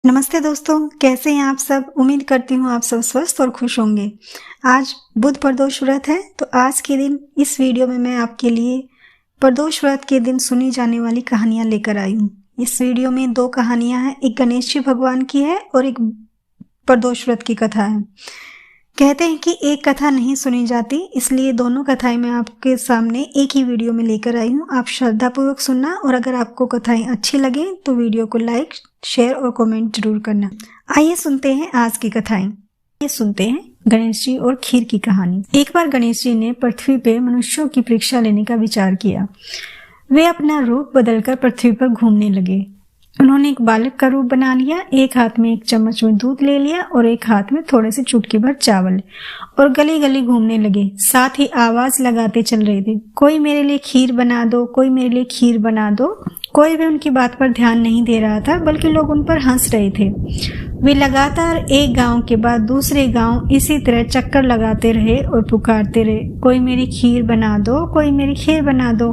नमस्ते दोस्तों, कैसे हैं आप सब। उम्मीद करती हूँ आप सब स्वस्थ और खुश होंगे। आज बुध प्रदोष व्रत है, तो आज के दिन इस वीडियो में मैं आपके लिए प्रदोष व्रत के दिन सुनी जाने वाली कहानियां लेकर आई हूँ। इस वीडियो में 2 कहानियां हैं, एक गणेश जी भगवान की है और एक प्रदोष व्रत की कथा है। कहते हैं कि एक कथा नहीं सुनी जाती, इसलिए दोनों कथाएं मैं आपके सामने एक ही वीडियो में लेकर आई हूँ। आप श्रद्धापूर्वक सुनना, और अगर आपको कथाएं अच्छी लगे तो वीडियो को लाइक, शेयर और कमेंट जरूर करना। आइए सुनते हैं आज की कथाएं। ये सुनते हैं गणेश जी और खीर की कहानी। एक बार गणेश जी ने पृथ्वी पे मनुष्यों की परीक्षा लेने का विचार किया। वे अपना रूप बदलकर पृथ्वी पर घूमने लगे। उन्होंने एक बालक का रूप बना लिया, एक हाथ में एक चम्मच में दूध ले लिया और एक हाथ में थोड़े से चुटकी भर चावल, और गली गली घूमने लगे। साथ ही आवाज लगाते चल रहे थे, कोई मेरे लिए खीर बना दो, कोई मेरे लिए खीर बना दो। कोई भी उनकी बात पर ध्यान नहीं दे रहा था, बल्कि लोग उन पर हंस रहे थे। वे लगातार एक गांव के बाद दूसरे गांव इसी तरह चक्कर लगाते रहे और पुकारते रहे, कोई मेरी खीर बना दो, कोई मेरी खीर बना दो।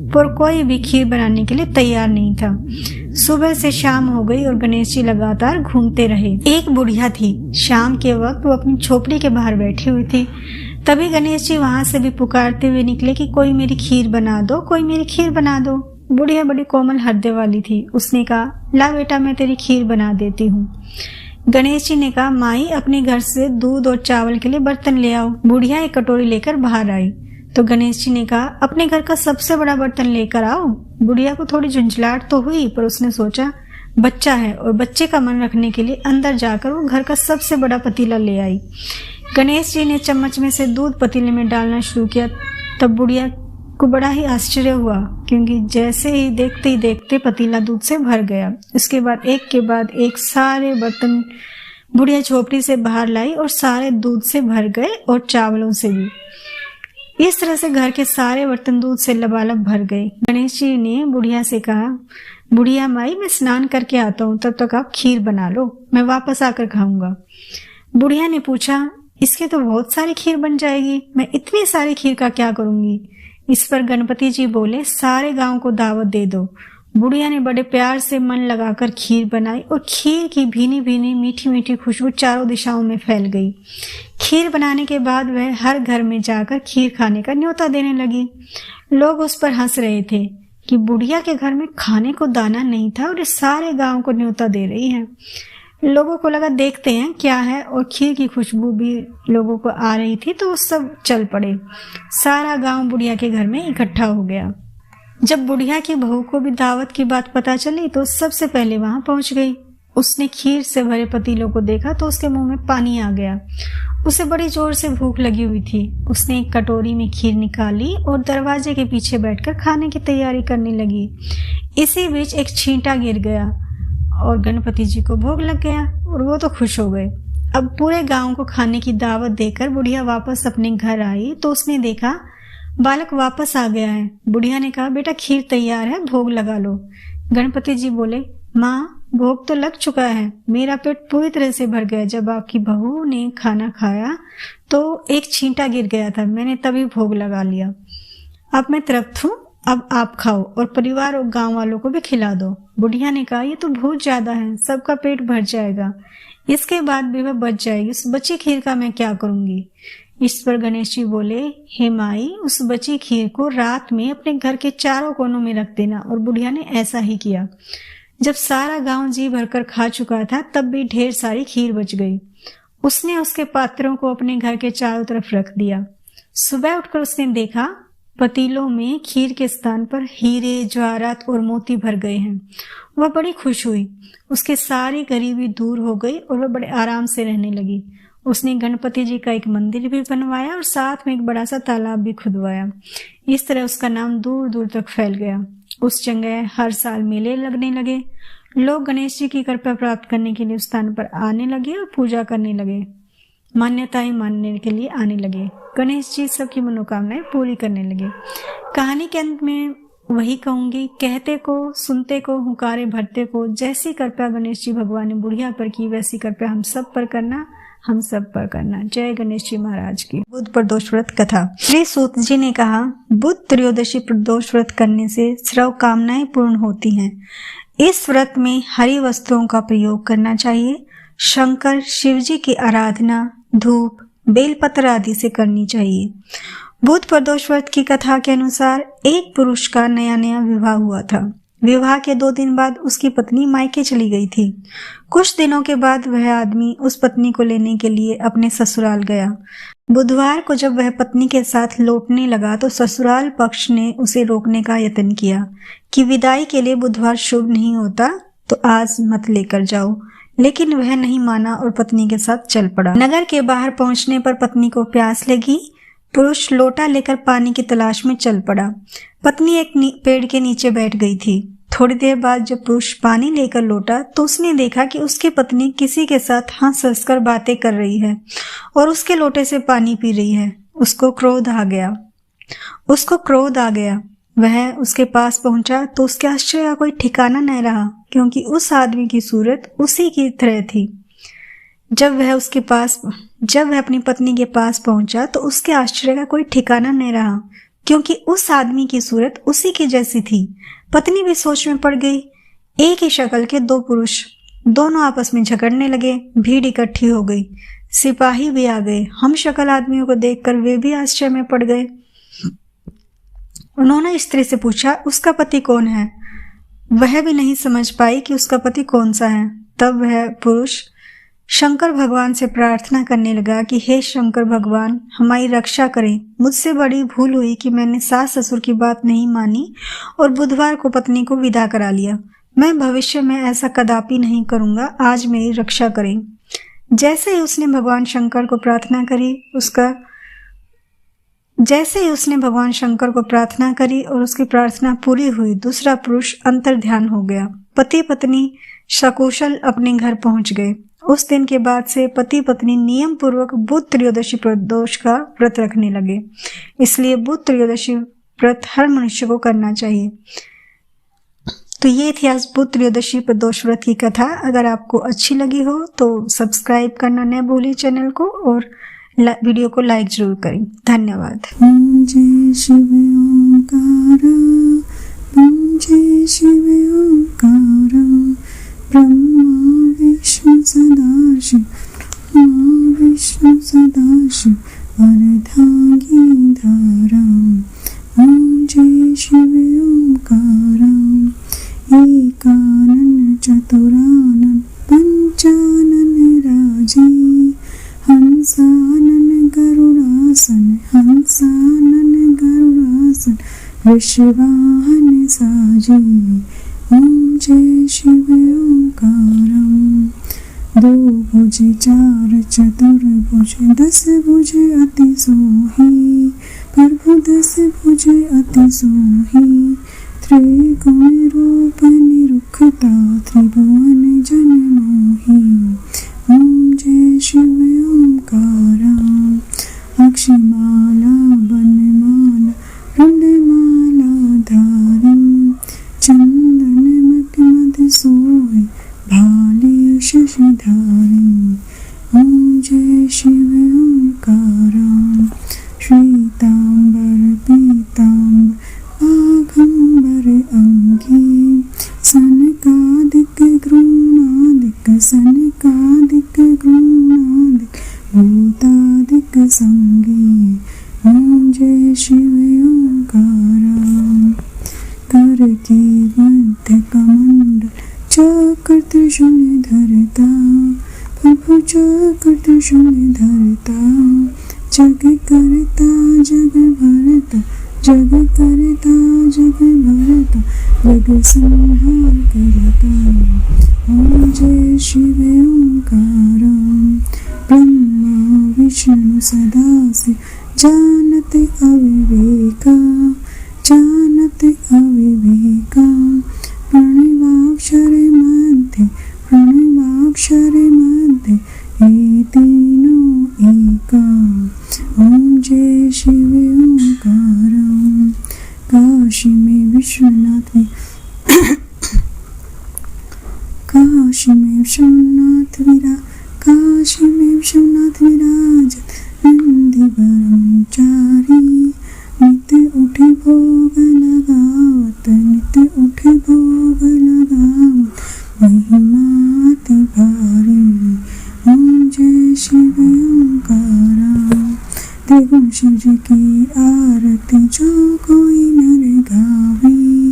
पर कोई भी खीर बनाने के लिए तैयार नहीं था। सुबह से शाम हो गई और गणेश जी लगातार घूमते रहे। एक बुढ़िया थी। शाम के वक्त वो अपनी झोपड़ी के बाहर बैठी हुई थी। तभी गणेश जी वहां से भी पुकारते हुए निकले कि कोई मेरी खीर बना दो, कोई मेरी खीर बना दो। बुढ़िया बड़ी कोमल हृदय वाली थी। उसने कहा, ला बेटा, मैं तेरी खीर बना देती हूँ। गणेश जी ने कहा, माई अपने घर से दूध और चावल के लिए बर्तन ले आओ। बुढ़िया एक कटोरी लेकर बाहर आई तो गणेश जी ने कहा, अपने घर का सबसे बड़ा बर्तन लेकर आओ। बुढ़िया को थोड़ी झुंझलाहट तो हुई, पर उसने सोचा बच्चा है, और बच्चे का मन रखने के लिए अंदर जाकर वो घर का सबसे बड़ा पतीला ले आई। गणेश जी ने चम्मच में से दूध पतीले में डालना शुरू किया। तब बुढ़िया को बड़ा ही आश्चर्य हुआ, क्योंकि जैसे ही देखते पतीला दूध से भर गया। इसके बाद एक के बाद एक सारे बर्तन बुढ़िया झोपड़ी से बाहर लाई और सारे दूध से भर गए और चावलों से भी। इस तरह से घर के सारे बर्तन दूध से लबालब भर गए। गणेश जी ने बुढ़िया से कहा, बुढ़िया माई, मैं स्नान करके आता हूँ, तब तक आप खीर बना लो, मैं वापस आकर खाऊंगा। बुढ़िया ने पूछा, इसके तो बहुत सारी खीर बन जाएगी, मैं इतनी सारी खीर का क्या करूंगी। इस पर गणपति जी बोले, सारे गांव को दावत दे दो। बुढ़िया ने बड़े प्यार से मन लगाकर खीर बनाई और खीर की भीनी भीनी मीठी मीठी खुशबू चारों दिशाओं में फैल गई। खीर बनाने के बाद वह हर घर में जाकर खीर खाने का न्योता देने लगी। लोग उस पर हंस रहे थे कि बुढ़िया के घर में खाने को दाना नहीं था और इस सारे गांव को न्योता दे रही है। लोगों को लगा देखते हैं क्या है, और खीर की खुशबू भी लोगों को आ रही थी, तो वो सब चल पड़े। सारा गांव बुढ़िया के घर में इकट्ठा हो गया। जब बुढ़िया की बहू को भी दावत की बात पता चली तो सबसे पहले वहां पहुंच गई। उसने खीर से भरे पतीलों को देखा तो उसके मुंह में पानी आ गया। उसे बड़ी जोर से भूख लगी हुई थी। उसने एक कटोरी में खीर निकाली और दरवाजे के पीछे बैठकर खाने की तैयारी करने लगी। इसी बीच एक छींटा गिर गया और गणपति जी को भोग लग गया और वो तो खुश हो गए। अब पूरे गांव को खाने की दावत देकर बुढ़िया वापस अपने घर आई तो उसने देखा बालक वापस आ गया है। बुढ़िया ने कहा, बेटा खीर तैयार है, भोग लगा लो। गणपति जी बोले, माँ, भोग तो लग चुका है, मेरा पेट पूरी तरह से भर गया। जब आपकी बहू ने खाना खाया तो एक छींटा गिर गया था, मैंने तभी भोग लगा लिया। अब मैं तृप्त हूँ, अब आप खाओ और परिवार और गांव वालों को भी खिला दो। बुढ़िया ने कहा, ये तो बहुत ज्यादा है, सबका पेट भर जाएगा, इसके बाद भी वह बच जाएगी, उस बची खीर का मैं क्या करूंगी। इस पर गणेश जी बोले, हे माई, उस बची खीर को रात में अपने घर के चारों कोनों में रख देना। और बुढ़िया ने ऐसा ही किया। जब सारा गांव जी भरकर खा चुका था तब भी ढेर सारी खीर बच गई। उसने उसके पात्रों को अपने घर के चारों तरफ रख दिया। सुबह उठकर उसने देखा पतीलों में खीर के स्थान पर हीरे, जवाहरात और मोती भर गए हैं। वह बड़ी खुश हुई। उसकी सारी गरीबी दूर हो गई और वह बड़े आराम से रहने लगी। उसने गणपति जी का एक मंदिर भी बनवाया और साथ में एक बड़ा सा तालाब भी खुदवाया। इस तरह उसका नाम दूर दूर तक फैल गया। उस जगह हर साल मेले लगने लगे। लोग गणेश जी की कृपा प्राप्त करने के लिए उस स्थान पर आने लगे और पूजा करने लगे, मान्यताएं मानने के लिए आने लगे। गणेश जी सबकी मनोकामनाएं पूरी करने लगे। कहानी के अंत में वही कहूंगी, कहते को, सुनते को, हुंकारे भरते को। जैसी कृपा गणेश जी भगवान ने बुढ़िया पर की, वैसी कृपा हम सब पर करना, हम सब पर करना। जय गणेश जी महाराज की। बुध प्रदोष व्रत कथा। श्री सूत जी ने कहा, बुध त्रयोदशी प्रदोष व्रत करने से सर्व कामनाएं पूर्ण होती हैं। इस व्रत में हरी वस्त्रों का प्रयोग करना चाहिए। शंकर शिव जी की आराधना धूप बेलपत्र आदि से करनी चाहिए। बुध प्रदोष व्रत की कथा के अनुसार एक पुरुष का नया नया विवाह हुआ था। विवाह के 2 दिन बाद उसकी पत्नी मायके चली गई थी। कुछ दिनों के बाद वह आदमी उस पत्नी को लेने के लिए अपने ससुराल गया। बुधवार को जब वह पत्नी के साथ लौटने लगा तो ससुराल पक्ष ने उसे रोकने का यत्न किया कि विदाई के लिए बुधवार शुभ नहीं होता, तो आज मत लेकर जाओ। लेकिन वह नहीं माना और पत्नी के साथ चल पड़ा। नगर के बाहर पहुंचने पर पत्नी को प्यास लगी। पुरुष लोटा लेकर पानी की तलाश में चल पड़ा। पत्नी एक पेड़ के नीचे बैठ गई थी। थोड़ी देर बाद जब पुरुष पानी लेकर लौटा तो उसने देखा कि उसकी पत्नी किसी के साथ हंस हंसकर बातें कर रही है और उसके लोटे से पानी पी रही है। उसको क्रोध आ गया। वह उसके पास पहुंचा तो उसके आश्चर्य का कोई ठिकाना नहीं रहा, क्योंकि उस आदमी की सूरत उसी की तरह थी। जब वह अपनी पत्नी के पास पहुंचा तो उसके आश्चर्य का कोई ठिकाना नहीं रहा, क्योंकि उस आदमी की सूरत उसी की जैसी थी। पत्नी भी सोच में पड़ गई। एक ही शक्ल के 2 पुरुष, दोनों आपस में झगड़ने लगे। भीड़ इकट्ठी हो गई। सिपाही भी आ गए। हम शक्ल आदमियों को देखकर वे भी आश्चर्य में पड़ गए। उन्होंने स्त्री से पूछा, उसका पति कौन है? वह भी नहीं समझ पाई कि उसका पति कौन सा है। तब वह पुरुष शंकर भगवान से प्रार्थना करने लगा कि हे शंकर भगवान, हमारी रक्षा करें। मुझसे बड़ी भूल हुई कि मैंने सास ससुर की बात नहीं मानी और बुधवार को पत्नी को विदा करा लिया। मैं भविष्य में ऐसा कदापि नहीं करूंगा। आज मेरी रक्षा करें। जैसे ही उसने भगवान शंकर को प्रार्थना करी और उसकी प्रार्थना पूरी हुई, दूसरा पुरुष अंतर ध्यान हो गया। पति पत्नी सकुशल अपने घर पहुंच गए। उस दिन के बाद से पति पत्नी नियम पूर्वक बुध त्रयोदशी प्रदोष का व्रत रखने लगे। इसलिए बुध त्रयोदशी व्रत हर मनुष्य को करना चाहिए। तो ये थी आज बुध त्रयोदशी प्रदोष व्रत की कथा। अगर आपको अच्छी लगी हो तो सब्सक्राइब करना न भूलिए चैनल को और वीडियो को लाइक जरूर करें। धन्यवाद। ओम जय शिव ओंकारा, ओम जय शिव ओंकारा, ब्रह्मा विष्णु सदाशिव, अर्धांगी धारा। ओम जय शिव ओंकारा, एकानन चतुरानन पंचानन राजी, हंसानन गरुड़ासन, विश्ववाहन साजी। ओम जय शिव ओंकारम। 2 भुज 4 चतुर्भुज 10 भुज अति सोही, प्रभु 10 भुज अति सोही, त्रिगुण रूप निरुखता, त्रिभुवन जन मोही। ओम जय शिव ओंकारा, अक्षमाला बनमाला रुंडमाला धारिम, चंदन मद सोहे, भाले शशिधारी। ओम जय शिव ओंकारा, श्वेतांबर पीतांबर आघंबर अंगी, सनकादिक गृणादिक भूतादिक संगी। ओम जय शिव ओंकारा, कर की मध्य कमंडल चक्र त्रिशूल धरता, प्रभु चक्र त्रिशूल धरता, जग करता जग भरता, जग करता जग भरता, जग संहार करता। ओम जय शिव ओंकारा, ब्रह्मा विष्णु सदाशिव, जानते अविवेका, प्रणवाक्षरे मध्य, ये तीनों एका। ओम जय शिव ओंकारा, काशी में विश्वनाथ विराज, नंदी ब्रह्मचारी, नित्य उठे भोग लगावत, तुझकी आरती जो कोई नर गावे,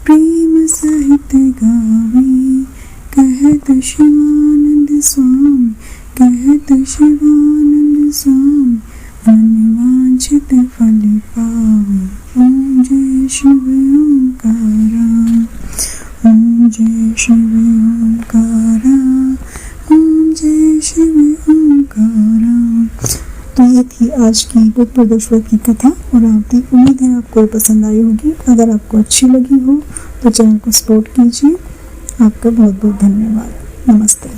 प्रेम सहित गावे। कहत शिवानंद स्वामी, कहत शिवानंद स्वामी, मन वांछित फल पावे। ओम जय शिव ओंकारा, ओम जय शिव ओंकारा, ओम जय शिव ओंकारा। तो ये थी आज की बुध प्रदोष व्रत की कथा और आरती। उम्मीद है आपको पसंद आई होगी। अगर आपको अच्छी लगी हो तो चैनल को सपोर्ट कीजिए। आपका बहुत बहुत धन्यवाद। नमस्ते।